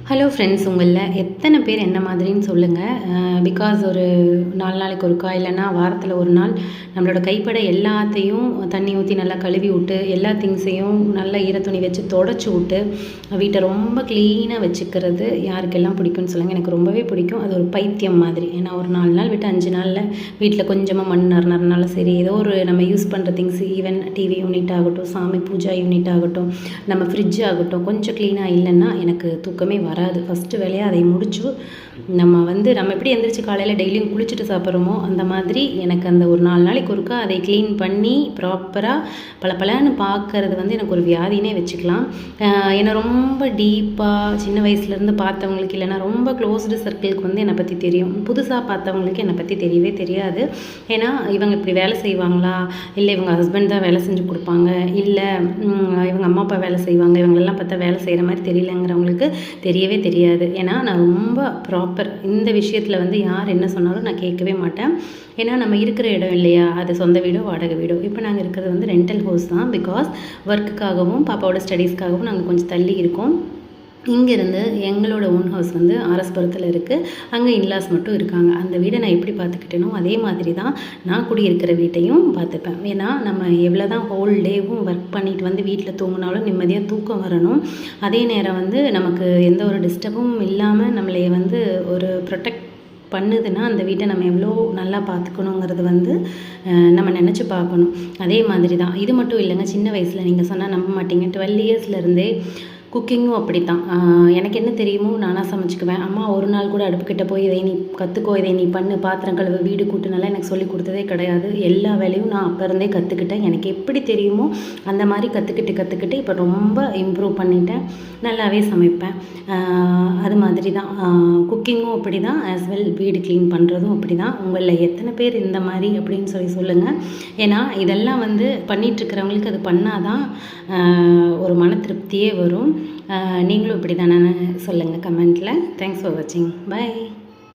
Hello friends, உங்களில் எத்தனை பேர் என்ன மாதிரின்னு சொல்லுங்கள். பிகாஸ் ஒரு 4 நாளைக்கு ஒருக்கா இல்லைன்னா வாரத்தில் ஒரு நாள் நம்மளோட கைப்பட எல்லாத்தையும் தண்ணி ஊற்றி நல்லா கழுவி விட்டு எல்லா திங்ஸையும் நல்லா ஈரத்துணி வச்சு தொடச்சி விட்டு வீட்டை ரொம்ப க்ளீனாக வச்சுக்கிறது யாருக்கெல்லாம் பிடிக்கும்னு சொல்லுங்கள். எனக்கு ரொம்பவே பிடிக்கும். அது ஒரு பைத்தியம் மாதிரி. ஏன்னா ஒரு 4 நாள் விட்டு 5 நாளில் வீட்டில் கொஞ்சமாக மண் நறுனாலும் சரி, ஏதோ ஒரு நம்ம யூஸ் பண்ணுற திங்ஸ், ஈவன் டிவி யூனிட் ஆகட்டும், சாமி பூஜா யூனிட் ஆகட்டும், நம்ம ஃப்ரிட்ஜ் ஆகட்டும், கொஞ்சம் க்ளீனாக இல்லைன்னா எனக்கு தூக்கமே வராது. ஃபஸ்ட்டு வேலையாக அதை முடிச்சு நம்ம எப்படி எந்திரிச்சு காலையில் டெய்லியும் குளிச்சுட்டு சாப்பிட்றோமோ அந்த மாதிரி எனக்கு அந்த ஒரு 4 நாளைக்கு ஒருக்கா அதை க்ளீன் பண்ணி ப்ராப்பராக பளபளன்னு பார்க்கறது எனக்கு ஒரு வியாதினே வச்சுக்கலாம். என்னை ரொம்ப டீப்பாக சின்ன வயசுலேருந்து பார்த்தவங்களுக்கு இல்லைன்னா ரொம்ப க்ளோஸ்டு சர்க்கிளுக்கு என்னை பற்றி தெரியும். புதுசாக பார்த்தவங்களுக்கு என்னை பற்றி தெரியவே தெரியாது. ஏன்னா இவங்க இப்படி வேலை செய்வாங்களா, இல்லை இவங்க ஹஸ்பண்ட் தான் வேலை செஞ்சு கொடுப்பாங்க, இல்லை இவங்க அம்மா அப்பா வேலை செய்வாங்க, இவங்களெல்லாம் பார்த்தா வேலை செய்கிற மாதிரி தெரியலங்கிறவங்களுக்கு தெரியவே தெரியாது. ஏன்னா நான் ரொம்ப ப்ராப்பர் இந்த விஷயத்தில் யார் என்ன சொன்னாலும் நான் கேட்கவே மாட்டேன். ஏன்னா நம்ம இருக்கிற இடம் இல்லையா, அது சொந்த வீடோ வாடகை வீடோ. இப்போ நாங்கள் இருக்கிறது ரெண்டல் ஹவுஸ் தான். பிகாஸ் ஒர்க்குக்காகவும் பாப்பாவோட ஸ்டடீஸ்க்காகவும் நாங்கள் கொஞ்சம் தள்ளி இருக்கோம். இங்கேருந்து எங்களோட ஓன் ஹவுஸ் ஆர்எஸ்புரத்தில் இருக்குது. அங்கே இன்லாஸ் மட்டும் இருக்காங்க. அந்த வீடை நான் எப்படி பார்த்துக்கிட்டேனோ அதே மாதிரி தான் நான் குடியிருக்கிற வீட்டையும் பார்த்துப்பேன். ஏன்னா நம்ம எவ்வளோ தான் ஹோல் டேவும் ஒர்க் பண்ணிட்டு வீட்டில் தூங்கினாலும் நிம்மதியாக தூக்கம் வரணும். அதே நேரம் நமக்கு எந்த ஒரு டிஸ்டர்பும் இல்லாமல் நம்மளை ஒரு ப்ரொடெக்ட் பண்ணுதுன்னா அந்த வீட்டை நம்ம எவ்வளோ நல்லா பார்த்துக்கணுங்கிறது நம்ம நினச்சி பார்க்கணும். அதே மாதிரி தான் இது மட்டும் இல்லைங்க. சின்ன வயசில் நீங்கள் சொன்னால் நம்ப மாட்டீங்க, 12 இயர்ஸ்லேருந்தே குக்கிங்கும் அப்படி தான். எனக்கு என்ன தெரியுமோ நானாக சமைச்சிக்குவேன். அம்மா ஒரு நாள் கூட அடுப்புக்கிட்ட போய் இதை நீ கற்றுக்கோ, இதை நீ பண்ணு, பாத்திரம் கழுவு, வீடு கூட்டுனால எனக்கு சொல்லி கொடுத்ததே கிடையாது. எல்லா வேலையும் நான் அப்போ இருந்தே கற்றுக்கிட்டேன். எனக்கு எப்படி தெரியுமோ அந்த மாதிரி கற்றுக்கிட்டு இப்போ ரொம்ப இம்ப்ரூவ் பண்ணிட்டேன். நல்லாவே சமைப்பேன். அது மாதிரி தான் குக்கிங்கும் அப்படி தான், ஆஸ் வெல் வீடு க்ளீன் பண்ணுறதும் அப்படி தான். உங்களில் எத்தனை பேர் இந்த மாதிரி அப்படின்னு சொல்லுங்கள். ஏன்னா இதெல்லாம் பண்ணிகிட்ருக்கிறவங்களுக்கு அது பண்ணால் தான் ஒரு மன திருப்தியே வரும். நீங்களும் இப்படி தானே சொல்லுங்கள் கமெண்ட்டில். தேங்க்ஸ் ஃபார் வாட்சிங். பை.